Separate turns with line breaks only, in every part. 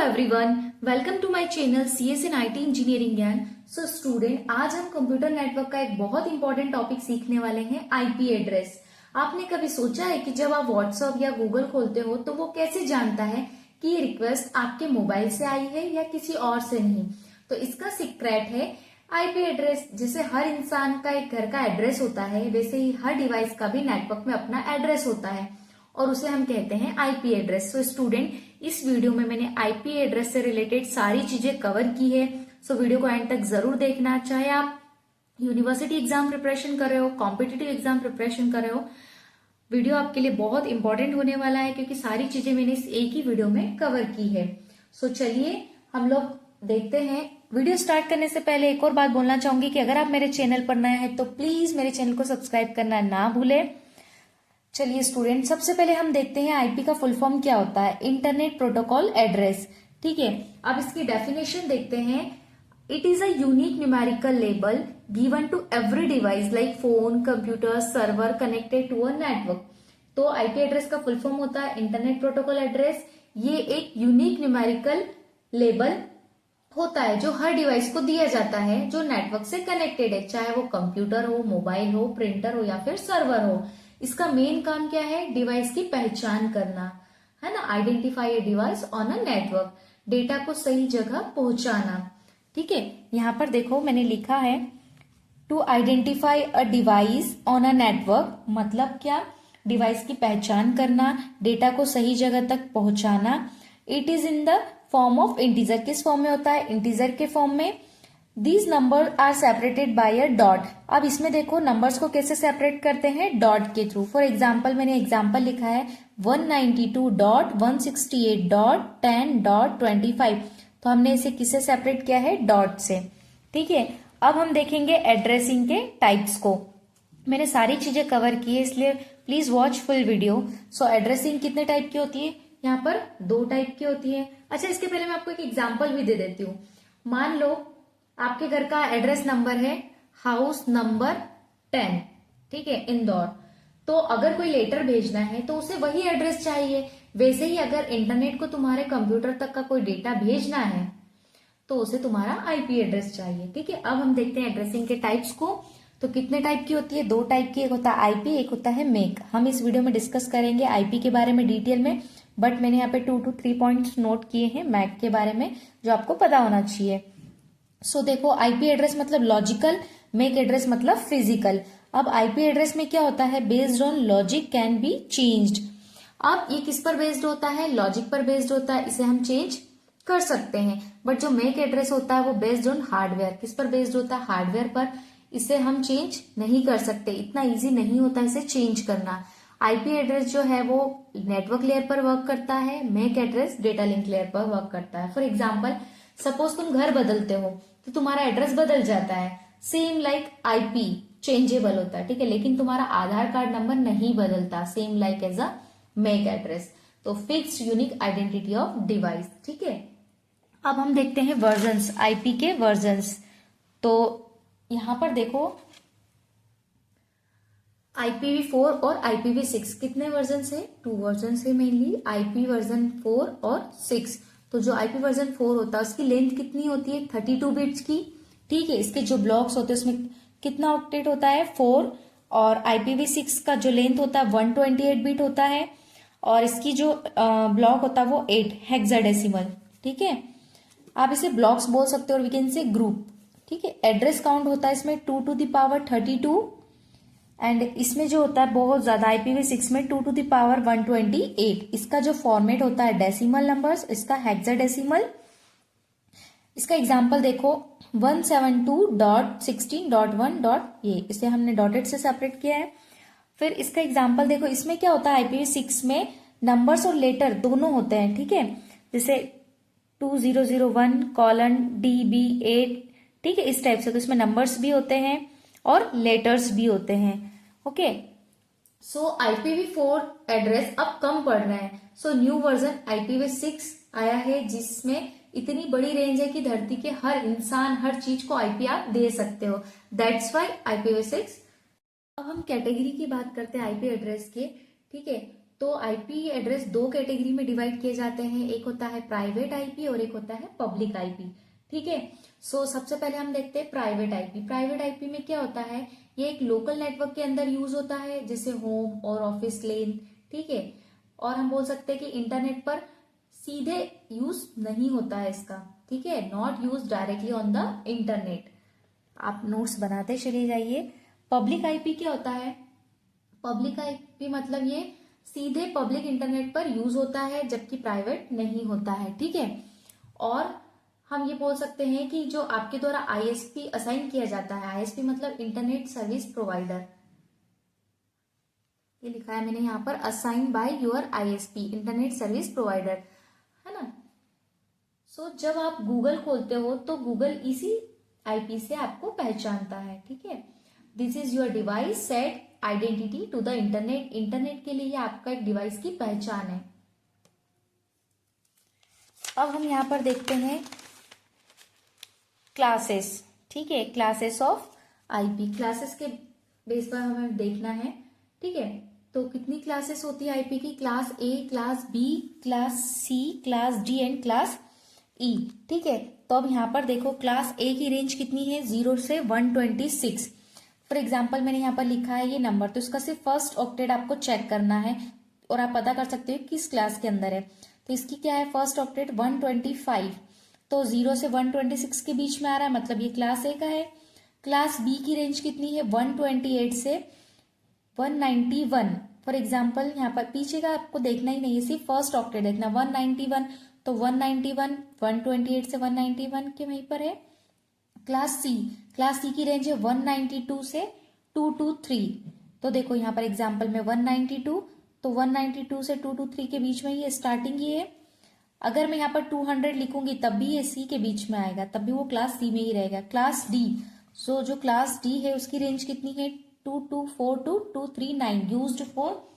Everyone, welcome to my channel CS in IT engineering Gyan. So student, आज हम computer network का एक बहुत इंपॉर्टेंट टॉपिक सीखने वाले हैं, आईपी एड्रेस। आपने कभी सोचा है कि जब आप व्हाट्सएप या गूगल खोलते हो तो वो कैसे जानता है कि ये रिक्वेस्ट आपके मोबाइल से आई है या किसी और से नहीं? तो इसका सीक्रेट है आईपी एड्रेस। जैसे हर इंसान का एक घर का एड्रेस होता है, वैसे ही हर डिवाइस का भी नेटवर्क में अपना एड्रेस होता है और उसे हम कहते हैं आईपी एड्रेस। सो स्टूडेंट, इस वीडियो में मैंने आईपी एड्रेस से रिलेटेड सारी चीजें कवर की है। सो वीडियो को एंड तक जरूर देखना। चाहे आप यूनिवर्सिटी एग्जाम प्रिपरेशन कर रहे हो, कॉम्पिटिटिव एग्जाम प्रिपरेशन कर रहे हो, वीडियो आपके लिए बहुत इंपॉर्टेंट होने वाला है क्योंकि सारी चीजें मैंने इस एक ही वीडियो में कवर की है। सो चलिए हम लोग देखते हैं। वीडियो स्टार्ट करने से पहले एक और बात बोलना चाहूंगी कि अगर आप मेरे चैनल पर नए हैं तो प्लीज मेरे चैनल को सब्सक्राइब करना ना भूलें। चलिए स्टूडेंट, सबसे पहले हम देखते हैं आईपी का फुल फॉर्म क्या होता है। Internet protocol address. ठीक है, अब इसकी डेफिनेशन देखते हैं। It is a unique numerical label given to every device like phone, computer, server connected to a network. तो आईपी एड्रेस का फुल फॉर्म होता है इंटरनेट प्रोटोकॉल एड्रेस। ये एक यूनिक न्यूमेरिकल लेबल होता है जो हर डिवाइस को दिया जाता है जो नेटवर्क से कनेक्टेड है, चाहे वो कंप्यूटर हो, मोबाइल हो, प्रिंटर हो या फिर सर्वर हो। इसका मेन काम क्या है? डिवाइस की पहचान करना, है ना। Identify a device on a network, data को सही जगह पहुंचाना। ठीक है, यहां पर देखो मैंने लिखा है to identify a device on a network. मतलब क्या? डिवाइस की पहचान करना, डेटा को सही जगह तक पहुंचाना। It is in the form of integer. किस फॉर्म में होता है? इंटीजर के फॉर्म में। These number are separated by a dot. अब इसमें देखो नंबर्स को कैसे सेपरेट करते हैं? डॉट के थ्रू। फॉर एग्जाम्पल मैंने एग्जाम्पल लिखा है 192.168.10.25। तो हमने इसे किससे सेपरेट किया है? डॉट से। ठीक है, अब हम देखेंगे एड्रेसिंग के टाइप्स को। मैंने सारी चीजें कवर की है इसलिए please watch full video. So addressing कितने टाइप की होती है? यहाँ पर 2 टाइप की होती है। अच्छा, इसके पहले मैं आपको एक एग्जाम्पल भी दे देती हूँ। मान लो आपके घर का एड्रेस नंबर है हाउस नंबर 10, ठीक है, इंदौर। तो अगर कोई लेटर भेजना है तो उसे वही एड्रेस चाहिए। वैसे ही अगर इंटरनेट को तुम्हारे कंप्यूटर तक का कोई डेटा भेजना है तो उसे तुम्हारा आईपी एड्रेस चाहिए। ठीक है, अब हम देखते हैं एड्रेसिंग के टाइप्स को। तो कितने टाइप की होती है? 2 टाइप की। एक होता है आईपी, एक होता है मेक। हम इस वीडियो में डिस्कस करेंगे आईपी के बारे में डिटेल में, बट मैंने यहाँ पे 2 to 3 पॉइंट्स नोट किए हैं मैक के बारे में जो आपको पता होना चाहिए। सो देखो, आईपी एड्रेस मतलब लॉजिकल, मेक एड्रेस मतलब फिजिकल। अब आईपी एड्रेस में क्या होता है? Based on logic can be changed. अब ये किस पर बेस्ड होता है? लॉजिक पर बेस्ड होता है, इसे हम चेंज कर सकते हैं। बट जो मेक एड्रेस होता है वो बेस्ड ऑन हार्डवेयर। किस पर बेस्ड होता है? हार्डवेयर पर। इसे हम चेंज नहीं कर सकते, इतना इजी नहीं होता इसे चेंज करना। आईपी एड्रेस जो है वो नेटवर्क लेयर पर वर्क करता है, make address data link layer पर वर्क करता है। फॉर एग्जाम्पल, सपोज तुम घर बदलते हो तो तुम्हारा एड्रेस बदल जाता है। सेम लाइक आईपी चेंजेबल होता है, ठीक है, लेकिन तुम्हारा आधार कार्ड नंबर नहीं बदलता। Same like as a MAC address. तो fixed unique identity of device. ठीक है, अब हम देखते हैं वर्जन्स, आईपी के वर्जन्स। तो यहां पर देखो IPv4 और IPv6 कितने वर्जन है? 2 वर्जन है मेनली, IP वर्जन 4 और 6। तो जो IP वर्जन 4 होता है उसकी लेंथ कितनी होती है? 32 बिट्स की। ठीक है, इसके जो ब्लॉक्स होते हैं उसमें कितना ऑक्टेट होता है? 4। और IPv6 का जो लेंथ होता है 128 बिट होता है और इसकी जो ब्लॉक होता है वो 8 हेक्साडेसिमल। ठीक है, आप इसे ब्लॉक्स बोल सकते हो और वी कैन से ग्रुप। ठीक है, एड्रेस काउंट होता है इसमें 2 to the power 32 एंड इसमें जो होता है बहुत ज्यादा IPv6 में 2 to the power 128। इसका जो फॉर्मेट होता है डेसिमल नंबर्स, इसका हेक्साडेसिमल। इसका एग्जांपल देखो 172.16.1. ये इसे हमने डॉटेड से सेपरेट किया है। फिर इसका एग्जांपल देखो, इसमें क्या होता है? IPv6 में नंबर्स और लेटर दोनों होते हैं। ठीक है, जैसे 2001:DB8। ठीक है, इस टाइप से। तो इसमें नंबर्स भी होते हैं और लेटर्स भी होते हैं। ओके, सो IPv4 एड्रेस अब कम पड़ रहा है। सो न्यू वर्जन IPv6 आया है जिसमें इतनी बड़ी रेंज है कि धरती के हर इंसान, हर चीज को आईपी आप दे सकते हो। That's why IPv6। अब हम कैटेगरी की बात करते हैं आईपी एड्रेस के। ठीक है, तो आईपी एड्रेस दो कैटेगरी में डिवाइड किए जाते हैं, एक होता है प्राइवेट आईपी और एक होता है पब्लिक आईपी। ठीक है, सो सबसे पहले हम देखते हैं प्राइवेट आईपी। प्राइवेट आईपी में क्या होता है, ये एक लोकल नेटवर्क के अंदर यूज होता है, जैसे होम और ऑफिस लेन। ठीक है, और हम बोल सकते हैं कि इंटरनेट पर सीधे यूज नहीं होता है इसका। ठीक है, not use directly on the internet. आप नोट्स बनाते चले जाइए। पब्लिक आईपी क्या होता है, पब्लिक आईपी मतलब ये सीधे पब्लिक इंटरनेट पर यूज होता है, जबकि प्राइवेट नहीं होता है। ठीक है, और हम ये बोल सकते हैं कि जो आपके द्वारा आईएसपी असाइन किया जाता है, आईएसपी मतलब इंटरनेट सर्विस प्रोवाइडर, ये लिखा है मैंने यहाँ पर, assign by your ISP, internet service provider, है ना। सो जब आप गूगल खोलते हो तो गूगल इसी आईपी से आपको पहचानता है। ठीक है, this is your device set identity to the internet, internet के लिए आपका एक डिवाइस की पहचान है। अब हम यहाँ पर देखते हैं क्लासेस। ठीक है, क्लासेस ऑफ आईपी, क्लासेस के बेस पर हमें देखना है। ठीक है, तो कितनी क्लासेस होती है आईपी की, class A, class B, class C, class D and class E. ठीक है, तो अब यहाँ पर देखो क्लास ए की रेंज कितनी है, 0 से 126। फॉर एग्जाम्पल मैंने यहाँ पर लिखा है ये नंबर, तो इसका सिर्फ फर्स्ट ऑक्टेट आपको चेक करना है और आप पता कर सकते हो किस क्लास के अंदर है। तो इसकी क्या है, फर्स्ट ऑक्टेट 125, तो 0 से 126 के बीच में आ रहा है, मतलब ये क्लास ए का है। क्लास बी की रेंज कितनी है, 128 से 191। फॉर एग्जाम्पल यहाँ पर पीछे का आपको देखना ही नहीं है, सिर्फ फर्स्ट ऑक्टेट देखना, 191, तो 191 128 से 191 के वहीं पर है। क्लास सी, क्लास सी की रेंज है 192 से 223। तो देखो यहाँ पर एग्जाम्पल में 192, तो 192 से 223 के बीच में ये स्टार्टिंग ही है। अगर मैं यहाँ पर 200 लिखूंगी तब भी ये सी के बीच में आएगा, तब भी वो क्लास सी में ही रहेगा। क्लास डी, सो जो क्लास डी है उसकी रेंज कितनी है, 224 to 239, यूज्ड फॉर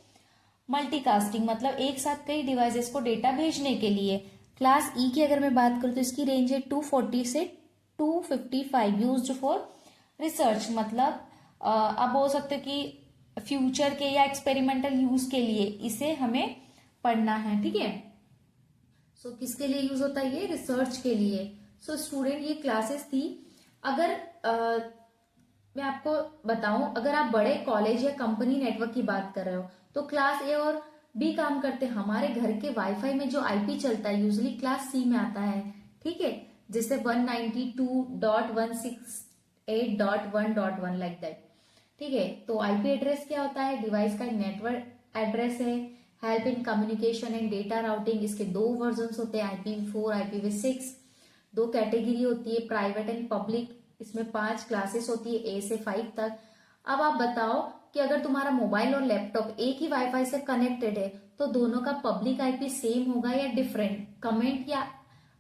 मल्टीकास्टिंग, मतलब एक साथ कई डिवाइसेस को डेटा भेजने के लिए। क्लास ई की अगर मैं बात करूं तो इसकी रेंज है 240 से 255, यूज्ड फॉर रिसर्च, मतलब आप बोल सकते हो कि फ्यूचर के या एक्सपेरिमेंटल यूज के लिए इसे हमें पढ़ना है। ठीक है, सो किसके लिए यूज होता है, ये रिसर्च के लिए। सो स्टूडेंट ये क्लासेस थी। अगर मैं आपको बताऊं, अगर आप बड़े कॉलेज या कंपनी नेटवर्क की बात कर रहे हो तो क्लास ए और बी काम करते हैं। हमारे घर के वाईफाई में जो आईपी चलता है यूजुअली क्लास सी में आता है। ठीक है, जैसे 192.168.1.1 लाइक दैट। ठीक है, तो आईपी एड्रेस क्या होता है, डिवाइस का नेटवर्क एड्रेस है, help in communication and data routing. इसके दो वर्जन होते हैं, IPv4, IPv6। दो कैटेगरी होती है, प्राइवेट एंड पब्लिक। इसमें 5 क्लासेस होती है, A से 5 तक। अब आप बताओ कि अगर तुम्हारा मोबाइल और लैपटॉप एक ही वाईफाई से कनेक्टेड है तो दोनों का पब्लिक आईपी सेम होगा या डिफरेंट, कमेंट या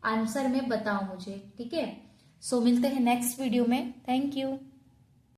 आंसर में बताओ मुझे। ठीक है, सो मिलते हैं नेक्स्ट वीडियो में। Thank you.